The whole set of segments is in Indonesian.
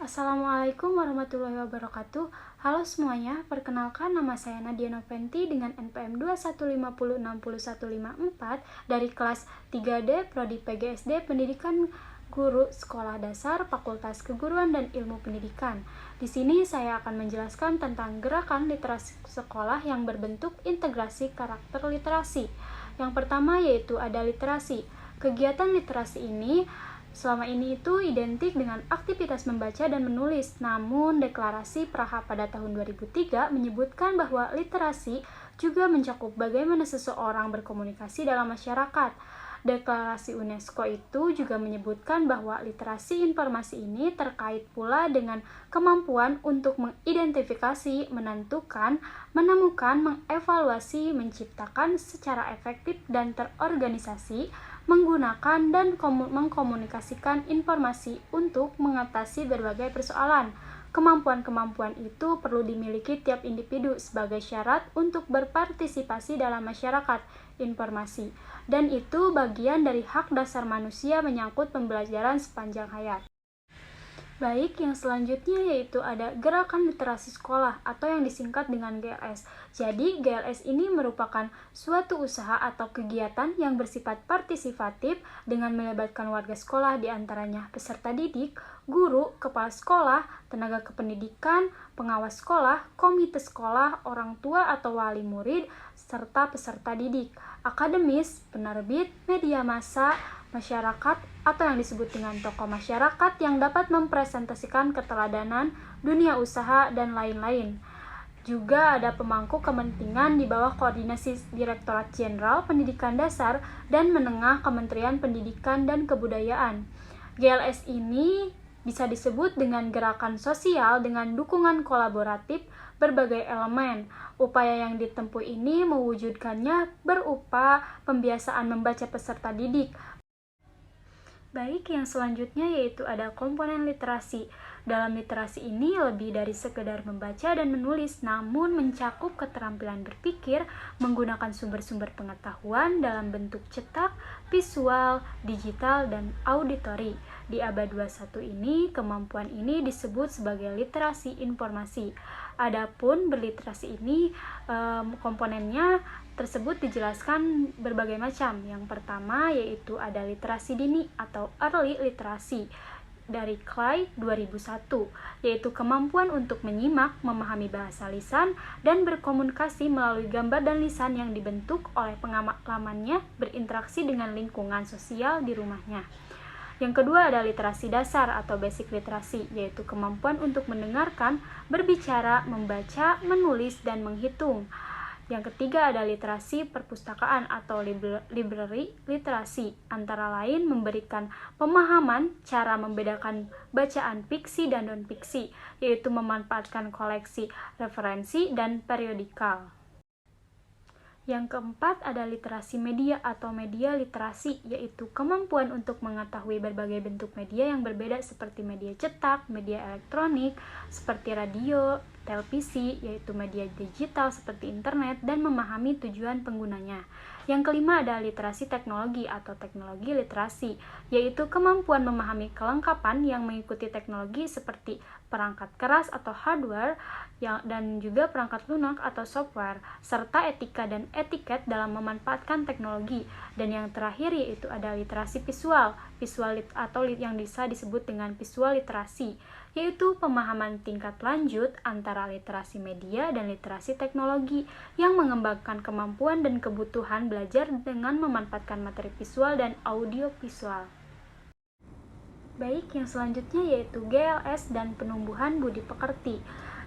Assalamualaikum warahmatullahi wabarakatuh. Halo semuanya, perkenalkan nama saya Nadia Noventi dengan NPM 215060154 dari kelas 3D Prodi PGSD Pendidikan Guru Sekolah Dasar Fakultas Keguruan dan Ilmu Pendidikan. Di sini saya akan menjelaskan tentang gerakan literasi sekolah yang berbentuk integrasi karakter literasi. Yang pertama yaitu ada literasi. Kegiatan literasi ini selama ini itu identik dengan aktivitas membaca dan menulis. Namun, deklarasi Praha pada tahun 2003 menyebutkan bahwa literasi juga mencakup bagaimana seseorang berkomunikasi dalam masyarakat. Deklarasi UNESCO itu juga menyebutkan bahwa literasi informasi ini terkait pula dengan kemampuan untuk mengidentifikasi, menentukan, menemukan, mengevaluasi, menciptakan secara efektif dan terorganisasi, menggunakan dan mengkomunikasikan informasi untuk mengatasi berbagai persoalan. Kemampuan-kemampuan itu perlu dimiliki tiap individu sebagai syarat untuk berpartisipasi dalam masyarakat informasi, dan itu bagian dari hak dasar manusia menyangkut pembelajaran sepanjang hayat. Baik, yang selanjutnya yaitu ada gerakan literasi sekolah atau yang disingkat dengan GLS. Jadi, GLS ini merupakan suatu usaha atau kegiatan yang bersifat partisipatif dengan melibatkan warga sekolah diantaranya peserta didik, guru, kepala sekolah, tenaga kependidikan, pengawas sekolah, komite sekolah, orang tua atau wali murid, serta peserta didik, akademis, penerbit, media massa, masyarakat, atau yang disebut dengan tokoh masyarakat yang dapat mempresentasikan keteladanan, dunia usaha, dan lain-lain. Juga ada pemangku kepentingan di bawah koordinasi Direktorat Jenderal Pendidikan Dasar dan Menengah Kementerian Pendidikan dan Kebudayaan. GLS ini bisa disebut dengan gerakan sosial dengan dukungan kolaboratif berbagai elemen. Upaya yang ditempuh ini mewujudkannya berupa pembiasaan membaca peserta didik. Baik, yang selanjutnya yaitu ada komponen literasi. Dalam literasi ini lebih dari sekedar membaca dan menulis, namun mencakup keterampilan berpikir, menggunakan sumber-sumber pengetahuan dalam bentuk cetak, visual, digital, dan auditori. Di abad 21 ini, kemampuan ini disebut sebagai literasi informasi. Adapun berliterasi ini komponennya tersebut dijelaskan berbagai macam. Yang pertama yaitu ada literasi dini atau early literacy dari Clay 2001, yaitu kemampuan untuk menyimak, memahami bahasa lisan, dan berkomunikasi melalui gambar dan lisan yang dibentuk oleh pengalamannya berinteraksi dengan lingkungan sosial di rumahnya. Yang kedua ada literasi dasar atau basic literasi, yaitu kemampuan untuk mendengarkan, berbicara, membaca, menulis, dan menghitung. Yang ketiga ada literasi perpustakaan atau library literasi, antara lain memberikan pemahaman cara membedakan bacaan fiksi dan non-fiksi, yaitu memanfaatkan koleksi referensi dan periodikal. Yang keempat ada literasi media atau media literasi, yaitu kemampuan untuk mengetahui berbagai bentuk media yang berbeda seperti media cetak, media elektronik, seperti radio, televisi, yaitu media digital seperti internet, dan memahami tujuan penggunanya. Yang kelima ada literasi teknologi atau teknologi literasi, yaitu kemampuan memahami kelengkapan yang mengikuti teknologi seperti perangkat keras atau hardware dan juga perangkat lunak atau software, serta etika dan etiket dalam memanfaatkan teknologi. Dan yang terakhir yaitu ada literasi visual atau yang bisa disebut dengan visual literasi, yaitu pemahaman tingkat lanjut antara literasi media dan literasi teknologi yang mengembangkan kemampuan dan kebutuhan belajar dengan memanfaatkan materi visual dan audio visual. Baik, yang selanjutnya yaitu GLS dan penumbuhan budi pekerti.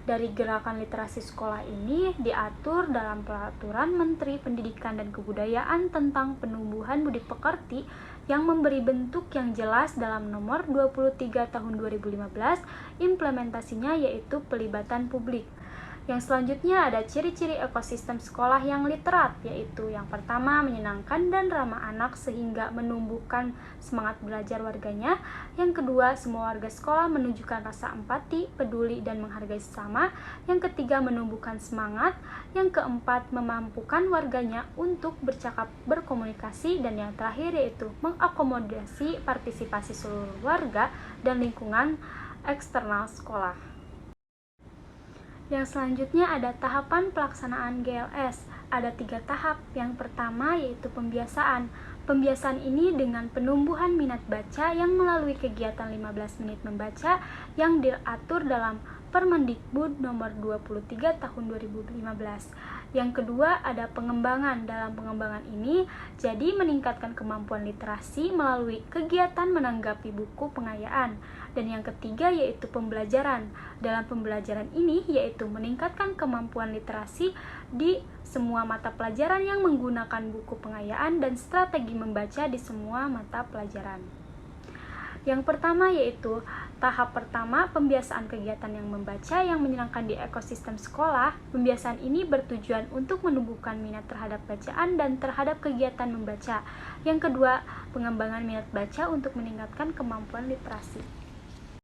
Dari gerakan literasi sekolah ini diatur dalam Peraturan Menteri Pendidikan dan Kebudayaan tentang penumbuhan budi pekerti yang memberi bentuk yang jelas dalam nomor 23 tahun 2015. Implementasinya yaitu pelibatan publik. Yang selanjutnya ada ciri-ciri ekosistem sekolah yang literat, yaitu yang pertama menyenangkan dan ramah anak sehingga menumbuhkan semangat belajar warganya. Yang kedua, semua warga sekolah menunjukkan rasa empati, peduli, dan menghargai sesama. Yang ketiga, menumbuhkan semangat. Yang keempat, memampukan warganya untuk bercakap, berkomunikasi. Dan yang terakhir yaitu mengakomodasi partisipasi seluruh warga dan lingkungan eksternal sekolah. Yang selanjutnya ada tahapan pelaksanaan GLS. Ada 3 tahap. Yang pertama yaitu pembiasaan. Pembiasaan ini dengan penumbuhan minat baca yang melalui kegiatan 15 menit membaca yang diatur dalam Permendikbud nomor 23 tahun 2015. Yang kedua ada pengembangan. Dalam pengembangan ini jadi meningkatkan kemampuan literasi melalui kegiatan menanggapi buku pengayaan. Dan yang ketiga yaitu pembelajaran. Dalam pembelajaran ini yaitu meningkatkan kemampuan literasi di semua mata pelajaran yang menggunakan buku pengayaan dan strategi membaca di semua mata pelajaran. Yang pertama yaitu tahap pertama pembiasaan kegiatan yang membaca yang menyenangkan di ekosistem sekolah. Pembiasaan ini bertujuan untuk menumbuhkan minat terhadap bacaan dan terhadap kegiatan membaca. Yang kedua, pengembangan minat baca untuk meningkatkan kemampuan literasi.